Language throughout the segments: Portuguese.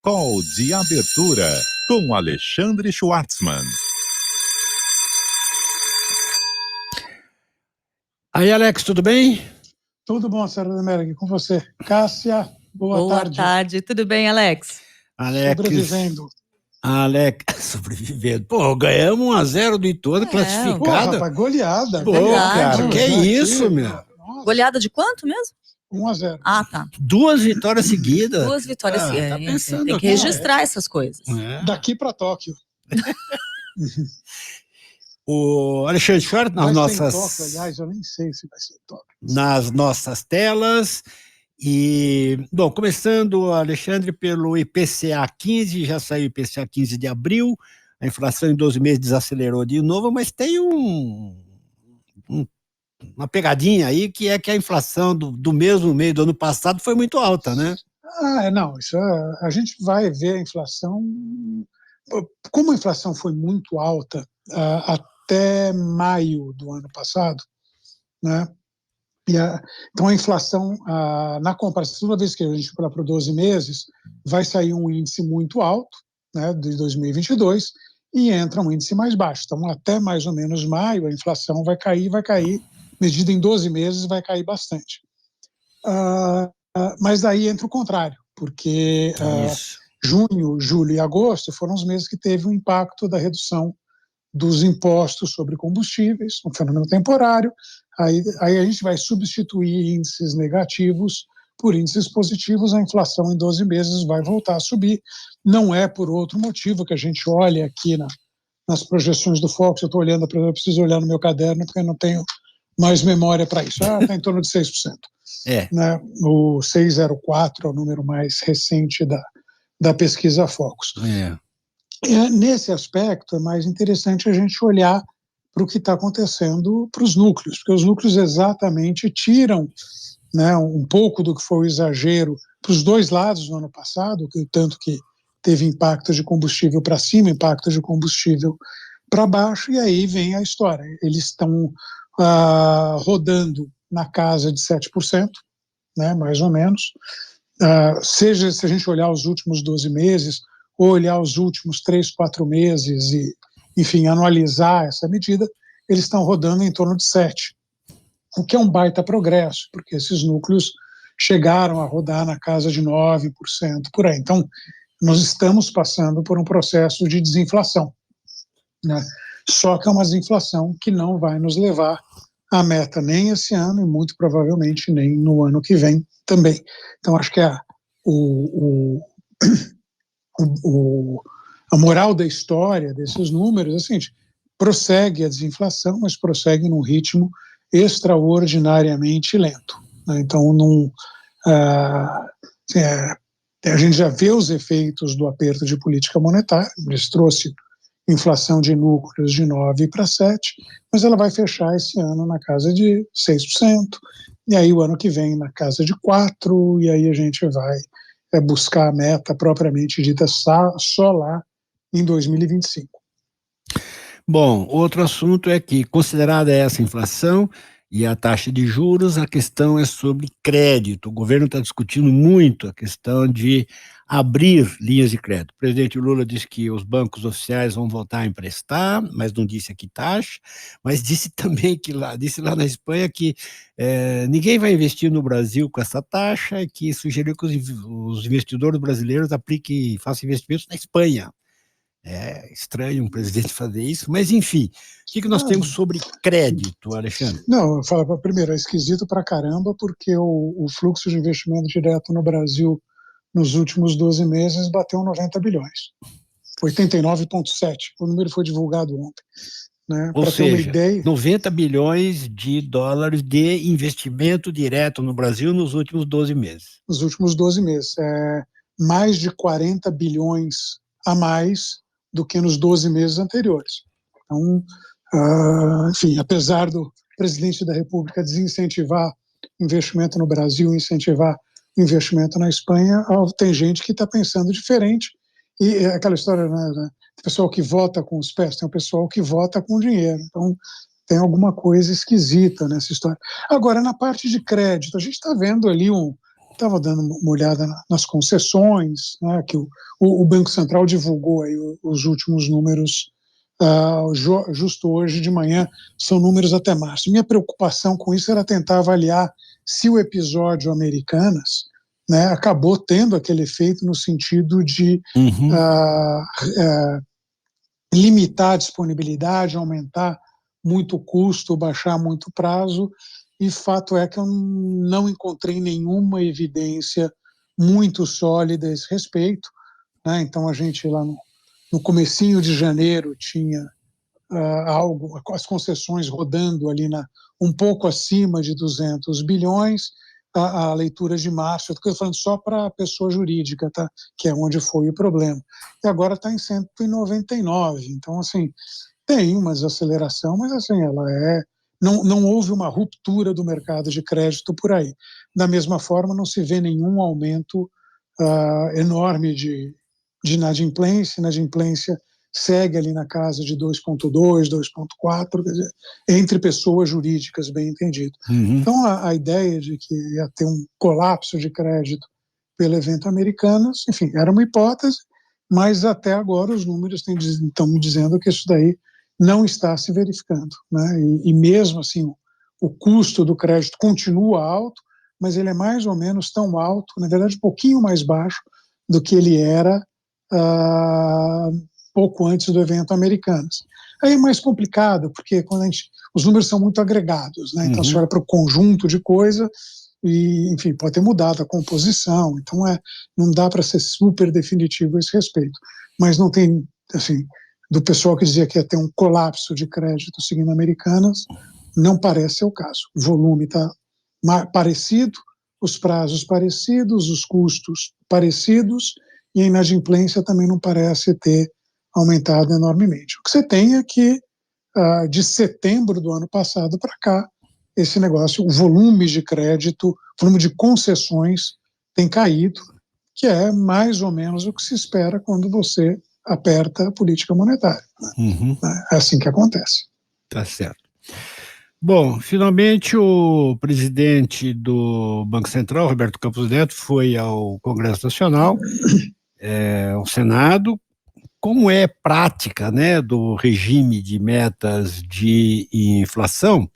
Call de abertura com Alexandre Schwartzman. Aí, Alex, tudo bem? Tudo bom, Sérgio América, com você. Cássia, boa tarde. Boa tarde, tudo bem, Alex? Sobrevivendo. Alex, sobrevivendo. Pô, ganhamos 1-0 do Ituano, classificado. Pô, rapaz, goleada. Pô, cara, que é isso, meu? Nossa. Goleada de quanto mesmo? 1-0. Ah, tá. 2 vitórias seguidas. 2 vitórias seguidas. Tá pensando, tem que registrar essas coisas. Daqui para Tóquio. O Alexandre Schwartz, nas nossas... Tóquio, aliás, eu nem sei se vai ser em Tóquio. Nas nossas telas. E, bom, começando, Alexandre, pelo IPCA 15, já saiu o IPCA 15 de abril, a inflação em 12 meses desacelerou de novo, mas tem uma pegadinha aí, que é que a inflação do mesmo mês do ano passado foi muito alta, né? Não, isso a gente vai ver a inflação, como a inflação foi muito alta até maio do ano passado, né? Então a inflação, na comparação, toda vez que a gente olhar para 12 meses, vai sair um índice muito alto, né, de 2022, e entra um índice mais baixo. Então até mais ou menos maio a inflação vai cair, medida em 12 meses vai cair bastante. Mas daí entra o contrário, porque junho, julho e agosto foram os meses que teve o impacto da redução dos impostos sobre combustíveis, um fenômeno temporário. Aí a gente vai substituir índices negativos por índices positivos, a inflação em 12 meses vai voltar a subir. Não é por outro motivo que a gente olha aqui nas projeções do Focus, eu preciso olhar no meu caderno porque eu não tenho mais memória para isso. Está em torno de 6%. Né? O 6,04 é o número mais recente da pesquisa Focus. Nesse aspecto, é mais interessante a gente olhar para o que está acontecendo para os núcleos, porque os núcleos exatamente tiram, né, um pouco do que foi o exagero para os dois lados no ano passado, tanto que teve impacto de combustível para cima, impacto de combustível para baixo, e aí vem a história. Eles estão rodando na casa de 7%, né, mais ou menos. Seja se a gente olhar os últimos 12 meses, ou olhar os últimos 3, 4 meses e, enfim, anualizar essa medida, eles estão rodando em torno de 7%, o que é um baita progresso, porque esses núcleos chegaram a rodar na casa de 9%, por aí. Então, nós estamos passando por um processo de desinflação, né? Só que é uma desinflação que não vai nos levar à meta nem esse ano e muito provavelmente nem no ano que vem também. Então, acho que a moral da história desses números é a seguinte: prossegue a desinflação, mas prossegue num ritmo extraordinariamente lento, né? Então, a gente já vê os efeitos do aperto de política monetária, eles trouxe inflação de núcleos de 9 para 7, mas ela vai fechar esse ano na casa de 6%, e aí o ano que vem na casa de 4%, e aí a gente vai buscar a meta propriamente dita só lá em 2025. Bom, outro assunto é que, considerada essa inflação e a taxa de juros, a questão é sobre crédito. O governo está discutindo muito a questão de abrir linhas de crédito. O presidente Lula disse que os bancos oficiais vão voltar a emprestar, mas não disse a que taxa, mas disse também que disse lá na Espanha que ninguém vai investir no Brasil com essa taxa, e que sugeriu que os investidores brasileiros façam investimentos na Espanha. É estranho um presidente fazer isso, mas enfim, o que nós temos sobre crédito, Alexandre? Não, eu falo, primeiro, é esquisito pra caramba, porque o fluxo de investimento direto no Brasil nos últimos 12 meses bateu 90 bilhões, 89,7, o número foi divulgado ontem. Né? Ou seja, ter uma ideia, 90 bilhões de dólares de investimento direto no Brasil nos últimos 12 meses. Nos últimos 12 meses, mais de 40 bilhões a mais do que nos 12 meses anteriores. Então, enfim, apesar do presidente da República desincentivar investimento no Brasil, incentivar investimento na Espanha, tem gente que está pensando diferente, e é aquela história, né, o pessoal que vota com os pés, tem o pessoal que vota com dinheiro, então tem alguma coisa esquisita nessa história. Agora, na parte de crédito, a gente está vendo ali estava dando uma olhada nas concessões, né, que o Banco Central divulgou aí os últimos números justo hoje de manhã, são números até março. Minha preocupação com isso era tentar avaliar se o episódio Americanas, né, acabou tendo aquele efeito no sentido de limitar a disponibilidade, aumentar muito o custo, baixar muito o prazo, e fato é que eu não encontrei nenhuma evidência muito sólida a esse respeito, né? Então a gente lá no comecinho de janeiro tinha as concessões rodando ali um pouco acima de 200 bilhões, a leitura de março, eu estou falando só para a pessoa jurídica, tá? Que é onde foi o problema, e agora está em 199, então assim, tem uma desaceleração, mas assim, não houve uma ruptura do mercado de crédito por aí. Da mesma forma, não se vê nenhum aumento enorme de inadimplência. Inadimplência segue ali na casa de 2,2, 2,4, quer dizer, entre pessoas jurídicas, bem entendido. Então, a ideia de que ia ter um colapso de crédito pelo evento Americanas, enfim, era uma hipótese, mas até agora os números estão me dizendo que isso daí não está se verificando, né? E mesmo assim, o custo do crédito continua alto, mas ele é mais ou menos tão alto, na verdade um pouquinho mais baixo do que ele era pouco antes do evento Americanas. Aí é mais complicado, porque quando os números são muito agregados, né? Então você olha para o conjunto de coisa e, enfim, pode ter mudado a composição, então não dá para ser super definitivo a esse respeito, mas não tem, assim, do pessoal que dizia que ia ter um colapso de crédito seguindo Americanas, não parece ser o caso. O volume está parecido, os prazos parecidos, os custos parecidos, e a inadimplência também não parece ter aumentado enormemente. O que você tem é que, de setembro do ano passado para cá, esse negócio, o volume de crédito, o volume de concessões tem caído, que é mais ou menos o que se espera quando você aperta a política monetária. É assim que acontece. Tá certo. Bom, finalmente o presidente do Banco Central, Roberto Campos Neto, foi ao Congresso Nacional, ao Senado. Como é prática, né, do regime de metas de inflação,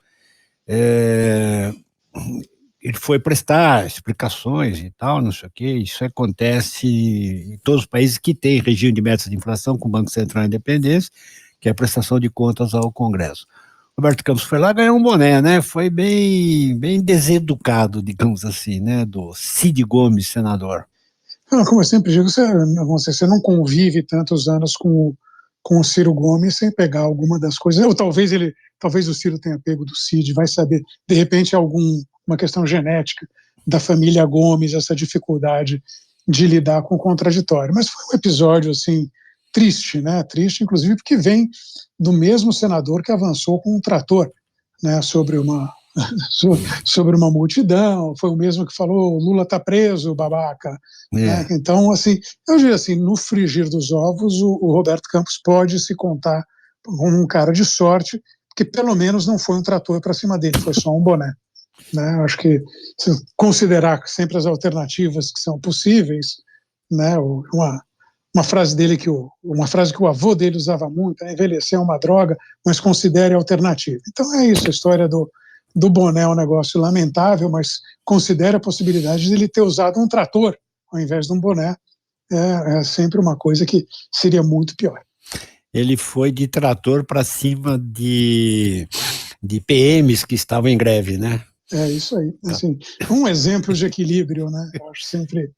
ele foi prestar explicações e tal, não sei o quê. Isso acontece em todos os países que têm regime de metas de inflação com o Banco Central Independente, que é a prestação de contas ao Congresso. Roberto Campos foi lá, ganhou um boné, né? Foi bem deseducado, digamos assim, né? Do Cid Gomes, senador. Como eu sempre digo, você não convive tantos anos com o Ciro Gomes sem pegar alguma das coisas. Ou talvez o Ciro tenha pego do Cid, vai saber. De repente, uma questão genética da família Gomes, essa dificuldade de lidar com o contraditório. Mas foi um episódio, assim, triste, né? Triste, inclusive, porque vem do mesmo senador que avançou com um trator, né, sobre uma multidão, foi o mesmo que falou, Lula está preso, babaca. Né? Então, assim, eu diria assim, no frigir dos ovos, o Roberto Campos pode se contar como um cara de sorte, porque pelo menos não foi um trator para cima dele, foi só um boné. Né? Eu acho que, se considerar sempre as alternativas que são possíveis, né, uma frase dele uma frase que o avô dele usava muito, envelhecer é uma droga, mas considere alternativa. Então é isso, a história do boné é um negócio lamentável, mas considere a possibilidade de ele ter usado um trator ao invés de um boné, é sempre uma coisa que seria muito pior. Ele foi de trator para cima de PMs que estavam em greve, né? É isso aí, assim, um exemplo de equilíbrio, né? Eu acho sempre...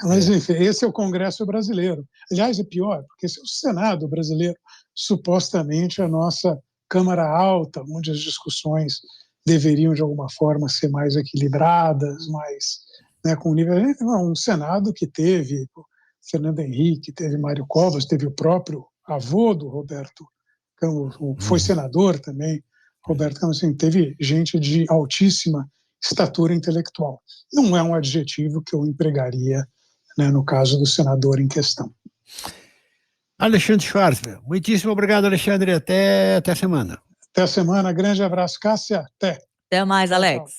mas enfim, esse é o Congresso brasileiro. Aliás, é pior, porque esse é o Senado brasileiro, supostamente a nossa Câmara Alta, onde as discussões deveriam, de alguma forma, ser mais equilibradas, mais, né, com nível... Um Senado que teve Fernando Henrique, teve Mário Covas, teve o próprio avô do Roberto Campos, foi senador também, Roberto Campos, assim, teve gente de altíssima estatura intelectual. Não é um adjetivo que eu empregaria, né, no caso do senador em questão. Alexandre Schwarzman, muitíssimo obrigado, Alexandre. Até a semana. Até a semana. Grande abraço, Cássia. Até. Até mais, Alex. Tchau.